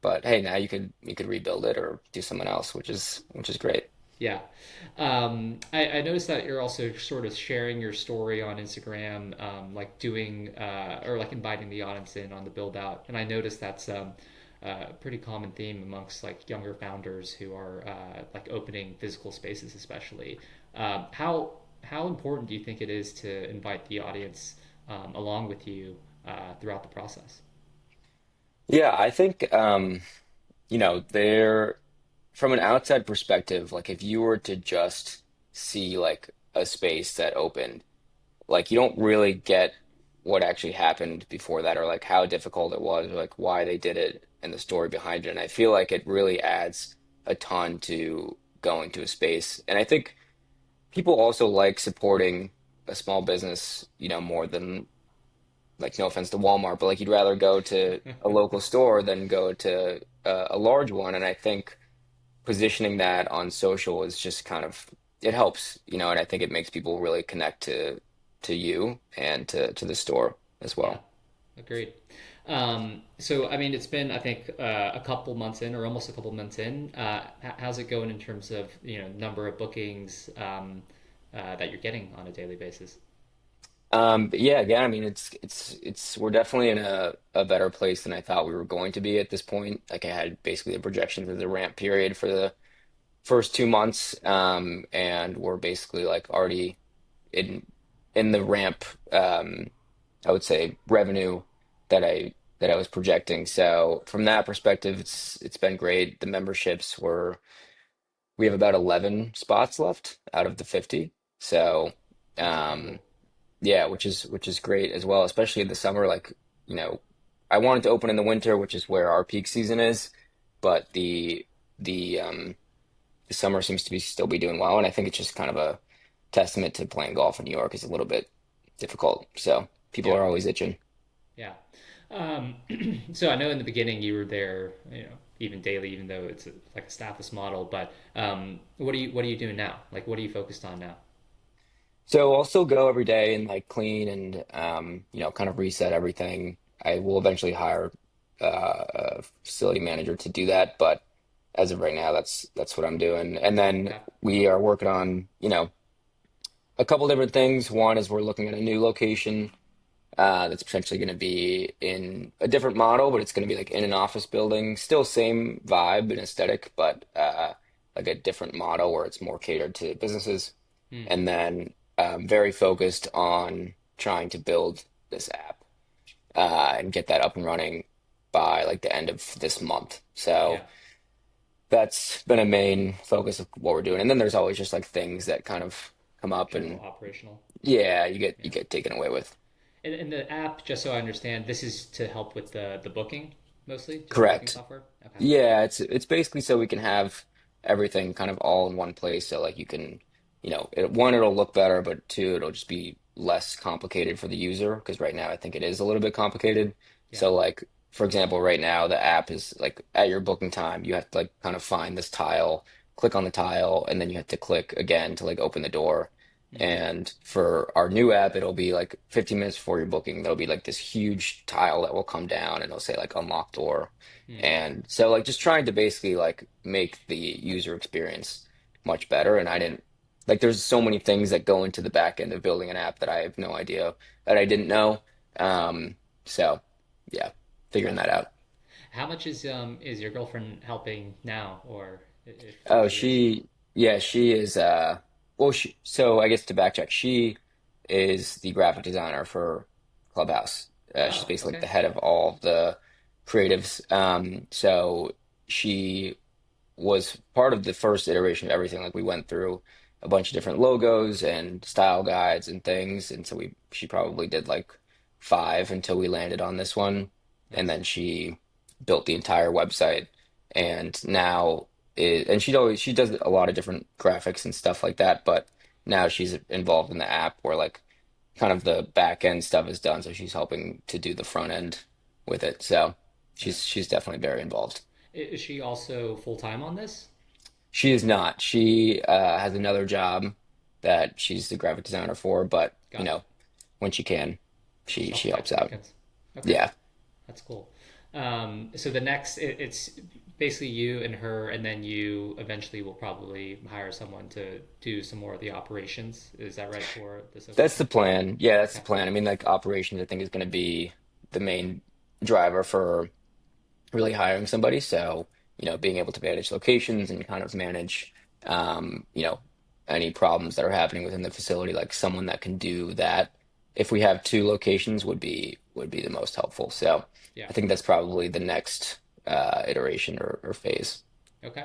Speaker 2: But hey, now you could rebuild it or do something else, which is great.
Speaker 1: Yeah. I noticed that you're also sort of sharing your story on Instagram, like doing or like inviting the audience in on the build out. And I noticed that's a pretty common theme amongst like younger founders who are like opening physical spaces, especially. How important do you think it is to invite the audience along with you throughout the process?
Speaker 2: Yeah, I think there from an outside perspective, like if you were to just see like a space that opened, like you don't really get what actually happened before that or like how difficult it was or like why they did it and the story behind it. And I feel like it really adds a ton to going to a space. And I think people also like supporting a small business, more than like no offense to Walmart, but like you'd rather go to a local store than go to a large one. And I think positioning that on social is just kind of it helps, and I think it makes people really connect to you and to the store as
Speaker 1: Yeah,
Speaker 2: well.
Speaker 1: agreed. So, I mean, it's been, I think, a couple months in, or almost a couple months in. How's it going in terms of, number of bookings that you're getting on a daily basis?
Speaker 2: But yeah, again, I mean, it's we're definitely in a better place than I thought we were going to be at this point. Like I had basically the projections of the ramp period for the first 2 months, and we're basically like already in in the ramp, I would say revenue that I was projecting. So from that perspective, it's been great. The memberships we have about 11 spots left out of the 50. So
Speaker 1: That's
Speaker 2: um
Speaker 1: incredible.
Speaker 2: yeah, which is great as well, especially in the summer. Like, you know, I wanted to open in the winter, which is where our peak season is, but the summer seems to be still be doing well, and I think it's just kind of a testament to playing golf in New York is a little bit difficult. So people
Speaker 1: Yeah,
Speaker 2: are always itching.
Speaker 1: yeah. Um, so I know in the beginning you were there, even daily, even though it's like a staffless model. But what are you doing now? Like, what are you focused on now?
Speaker 2: So I'll still go every day and like clean and kind of reset everything. I will eventually hire a facility manager to do that, but as of right now, that's what I'm doing. And then
Speaker 1: Okay.
Speaker 2: we are working on, a couple different things. One is we're looking at a new location that's potentially going to be in a different model, but it's going to be like in an office building, still same vibe and aesthetic, but like a different model where it's more catered to businesses.
Speaker 1: Hmm.
Speaker 2: And then very focused on trying to build this app and get that up and running by like the end of this month.
Speaker 1: Yeah.
Speaker 2: So that's been a main focus of what we're doing. And then there's always just like things that kind of come up
Speaker 1: General
Speaker 2: and
Speaker 1: operational.
Speaker 2: yeah, you get you
Speaker 1: Yeah.
Speaker 2: get taken away with.
Speaker 1: And the app, just so I understand, this is to help with the booking mostly, just the booking
Speaker 2: Correct.
Speaker 1: software. Okay.
Speaker 2: Yeah, it's basically so we can have everything kind of all in one place. So like you can, one, it'll look better, but two, it'll just be less complicated for the user because right now I think it is a little bit complicated.
Speaker 1: Yeah.
Speaker 2: So like for example, right now the app is like at your booking time, you have to like kind of find this tile, click on the tile, and then you have to click again to like open the door.
Speaker 1: Mm-hmm.
Speaker 2: And for our new app, it'll be like 15 minutes before your booking, there'll be like this huge tile that will come down and it'll say like unlock door.
Speaker 1: Mm.
Speaker 2: And so like just trying to basically like make the user experience much better. And I didn't like there's so many things that go into the back end of building an app that I have no idea that I didn't know. Um, so yeah, figuring that
Speaker 1: Gotcha.
Speaker 2: out.
Speaker 1: How much is your girlfriend helping now, or if
Speaker 2: Oh,
Speaker 1: she is?
Speaker 2: yeah, she is well so I guess to backtrack, she is the graphic designer for Clubhouse. She's
Speaker 1: Oh,
Speaker 2: basically like
Speaker 1: okay.
Speaker 2: the head of all of the creatives. So she was part of the first iteration of everything. Like we went through a bunch of different logos and style guides and things, and so we she probably did like five until we landed on this one, and
Speaker 1: Nice.
Speaker 2: then she built the entire website, and now and she does a lot of different graphics and stuff like that, but now she's involved in the app where like kind of the back end stuff is done, so she's helping to do the front end with it. So
Speaker 1: Yeah.
Speaker 2: she's definitely very involved.
Speaker 1: Is she also full time on this?
Speaker 2: She is not. She has another job that she's the graphic designer for, but
Speaker 1: Got it.
Speaker 2: when she can,
Speaker 1: Just
Speaker 2: she
Speaker 1: helping out
Speaker 2: helps
Speaker 1: the
Speaker 2: out.
Speaker 1: weekends. Okay.
Speaker 2: Yeah.
Speaker 1: That's cool. So the next, it's basically you and her, and then you eventually will probably hire someone to do some more of the operations. Is that right for this
Speaker 2: That's the
Speaker 1: location?
Speaker 2: plan. Yeah, that's the
Speaker 1: Okay.
Speaker 2: plan. I mean, like operations, I think is going to be the main driver for really hiring somebody. So, being able to manage locations and kind of manage, um, you know, any problems that are happening within the facility, like someone that can do that. If we have two locations, would be the most helpful. So,
Speaker 1: Yeah.
Speaker 2: I think that's probably the next iteration or phase.
Speaker 1: Okay.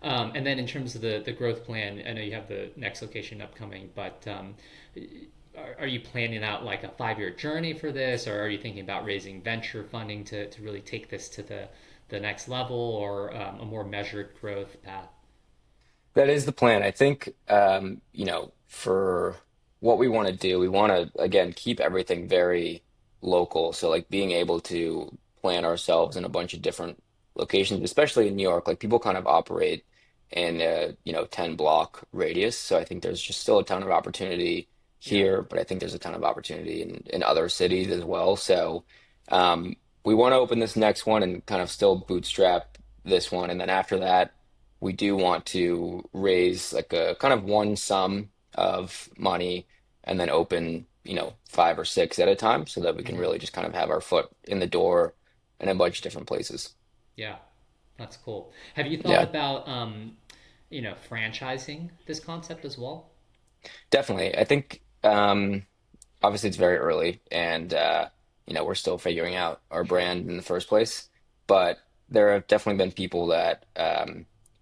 Speaker 1: And then in terms of the growth plan, I know you have the next location upcoming, but are you planning out like a 5 year journey for this, or are you thinking about raising venture funding to really take this to the next level, or a more measured growth path?
Speaker 2: That is the plan. I think, for what we want to do, we want to, again, keep everything very local. So, like, being able to plan ourselves in a bunch of different locations, especially in New York, like, people kind of operate in a, 10 block radius. So, I think there's just still a ton of opportunity
Speaker 1: Yeah.
Speaker 2: here, but I think there's a ton of opportunity in other cities as well. So, um, we want to open this next one and kind of still bootstrap this one. And then after that, we do want to raise like a kind of one sum of money and then open, five or six at a time so that we can
Speaker 1: Hmm.
Speaker 2: really just kind of have our foot in the door in a bunch of different places.
Speaker 1: Yeah. That's cool. Have you thought
Speaker 2: Yeah,
Speaker 1: about franchising this concept as well?
Speaker 2: definitely. I think obviously it's very early and we're still figuring out our
Speaker 1: Sure.
Speaker 2: brand in the first place, but there have definitely been people that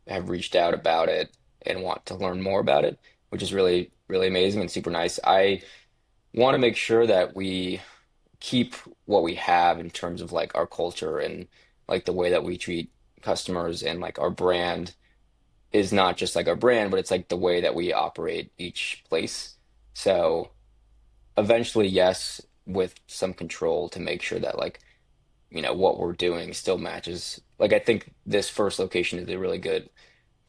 Speaker 2: have reached out about it and want to learn more about it, which is really, really amazing and super nice. I want to make sure that we keep what we have in terms of like our culture and like the way that we treat customers and like our brand is not just like our brand, but it's like the way that we operate each place. So eventually, yes, with some control to make sure that like, what we're doing still matches. Like I think this first location is a really good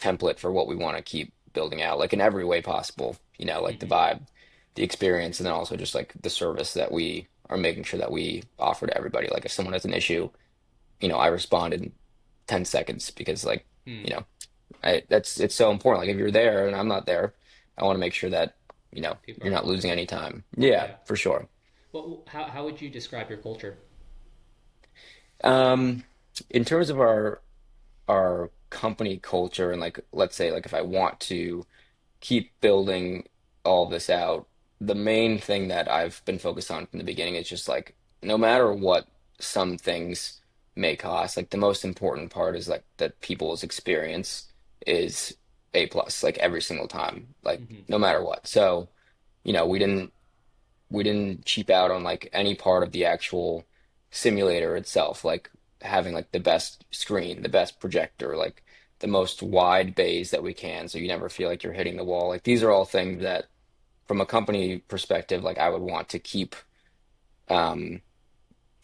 Speaker 2: template for what we want to keep building out, like in every way possible, like the
Speaker 1: Hmm.
Speaker 2: vibe, the experience, and then also just like the service that we are making sure that we offer to everybody. Like if someone has an issue, I respond in 10 seconds because like,
Speaker 1: Hmm.
Speaker 2: you know, it's so important. Like if you're there and I'm not there, I want to make sure that,
Speaker 1: People are
Speaker 2: you're not losing
Speaker 1: compensated.
Speaker 2: any time. Yeah,
Speaker 1: Yeah.
Speaker 2: for sure.
Speaker 1: Well, how would you describe your culture?
Speaker 2: Um, in terms of our company culture and like let's say like if I want to keep building all this out, the main thing that I've been focused on from the beginning is just like no matter what some things may cost, like the most important part is like that people's experience is A plus, like every single time, like
Speaker 1: Hmm.
Speaker 2: no matter what. So, we didn't. we didn't cheap out on like any part of the actual simulator itself, like having like the best screen, the best projector, like the most wide bays that we can, so you never feel like you're hitting the wall. Like these are all things that, from a company perspective, like I would want to um,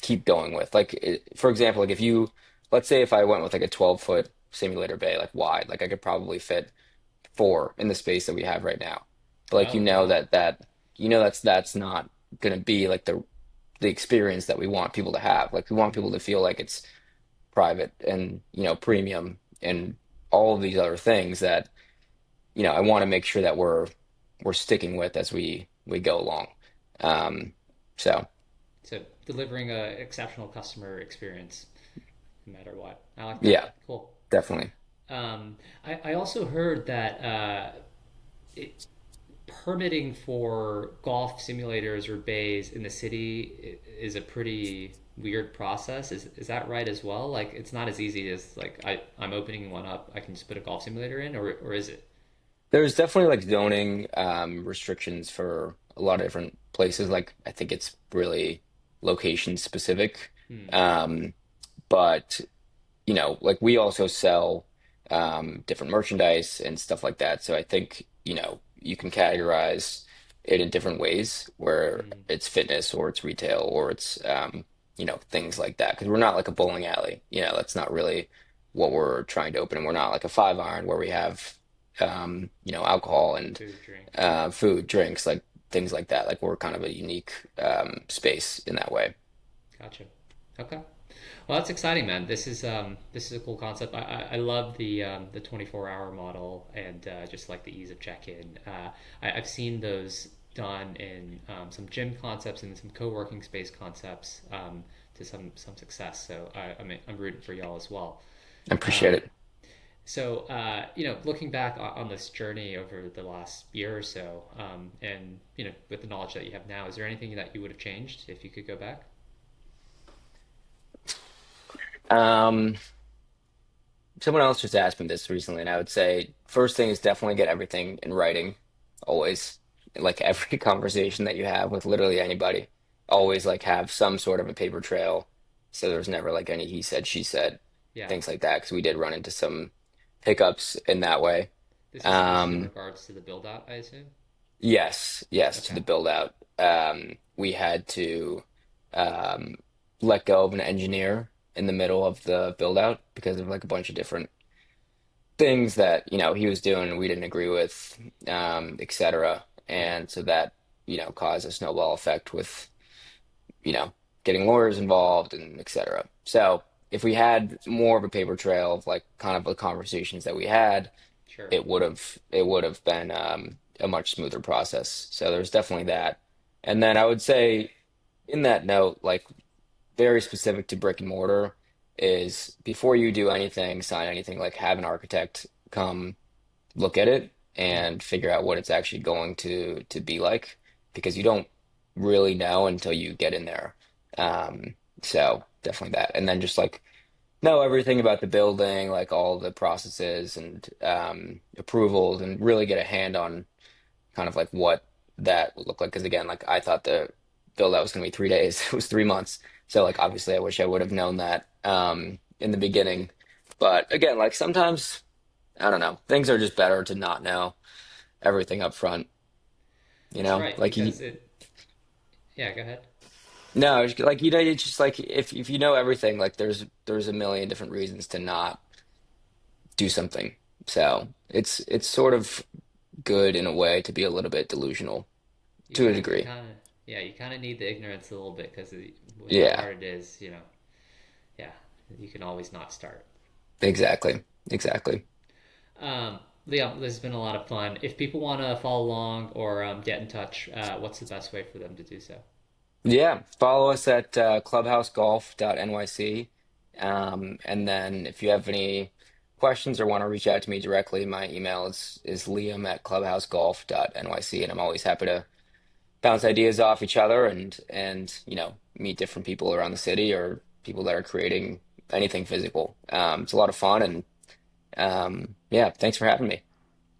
Speaker 2: keep going with. Like for example, like if you, let's say if I went with like a 12-foot simulator bay, like wide, like I could probably fit four in the space that we have right now. But like
Speaker 1: Oh, wow.
Speaker 2: that's not gonna be like the experience that we want people to have. Like we want
Speaker 1: Mhm.
Speaker 2: people to feel like it's private and premium and all of these other things that I want to make sure that we're sticking with as we go along. Um, so
Speaker 1: So delivering a exceptional customer experience no matter what. I like that.
Speaker 2: yeah,
Speaker 1: Cool.
Speaker 2: definitely.
Speaker 1: I also heard that it, permitting for golf simulators or bays in the city is a pretty weird process. Is that right as well? Like it's not as easy as like I'm opening one up, I can just put a golf simulator in, or is it?
Speaker 2: There's definitely like zoning restrictions for a lot of different places. Like I think it's really location specific.
Speaker 1: Hmm.
Speaker 2: Um, but like we also sell different merchandise and stuff like that. So I think, you can categorize it in different ways where
Speaker 1: Hmm.
Speaker 2: it's fitness or it's retail or it's things like that. Because we're not like a bowling alley. That's not really what we're trying to open. And we're not like a 5-iron where we have alcohol and
Speaker 1: Food, drink. Yeah.
Speaker 2: food, drinks, like things like that. Like we're kind of a unique space in that way.
Speaker 1: Gotcha. Okay. Well, that's exciting, man. This is a cool concept. I love the 24-hour model and just like the ease of check-in. I've seen those done in some gym concepts and some co-working space concepts to some success. So I'm rooting for y'all as well.
Speaker 2: I appreciate
Speaker 1: Um,
Speaker 2: it.
Speaker 1: so looking back on this journey over the last year or so, and with the knowledge that you have now, is there anything that you would have changed if you could go back?
Speaker 2: Um, Someone else just asked me this recently, and I would say first thing is definitely get everything in writing. Always, like every conversation that you have with literally anybody, always like have some sort of a paper trail, so there's never like any he said, she said,
Speaker 1: Yeah.
Speaker 2: things like that. Because we did run into some hiccups in that way.
Speaker 1: This is in
Speaker 2: Um,
Speaker 1: regards to the build out, I assume.
Speaker 2: yes, yes, to
Speaker 1: Okay.
Speaker 2: the build out. We had to um, let go of an engineer in the middle of the build out because of like a bunch of different things that he was doing and we didn't agree with, etc.
Speaker 1: Yeah.
Speaker 2: And so that caused a snowball effect with getting lawyers involved and etc. So if we had more of a paper trail of like kind of the conversations that we had,
Speaker 1: Sure.
Speaker 2: it would have been a much smoother process. So there's definitely that. And then I would say in that note, like very specific to brick and mortar is before you do anything, sign anything, like have an architect come look at it
Speaker 1: Hmm.
Speaker 2: and figure out what it's actually going to be like because you don't really know until you get in there. Um, so definitely that. And then just like know everything about the building, like all the processes and approvals and really get a hand on kind of like what that would look like. Because again, like I thought the build out was going to be 3 days. It was 3 months. So like obviously I wish I would have known that in the beginning. But again, like sometimes I don't know, things are just better to not know everything up front.
Speaker 1: That's right,
Speaker 2: Like you
Speaker 1: because it. Yeah, go ahead.
Speaker 2: no, like it's just like if you know everything, like there's a million different reasons to not do something. So it's sort of good in a way to be a little bit delusional to a
Speaker 1: You
Speaker 2: degree.
Speaker 1: kind of yeah, you kind of need the ignorance a little bit because with how
Speaker 2: Yeah.
Speaker 1: hard it is, yeah, you can always not start.
Speaker 2: Exactly. Exactly.
Speaker 1: Liam, this has been a lot of fun. If people want to follow along or get in touch, what's the best way for them to do so?
Speaker 2: Yeah. Follow us at clubhousegolf.nyc. And then if you have any questions or want to reach out to me directly, my email is liam at clubhousegolf.nyc. And I'm always happy to bounce ideas off each other and meet different people around the city or people that are creating anything physical. It's a lot of fun and yeah, thanks for having me.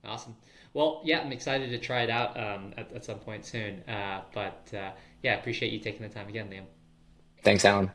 Speaker 1: Awesome. Well, yeah, I'm excited to try it out at some point soon. But yeah, appreciate you taking the time again, Liam.
Speaker 2: Thanks, Alan.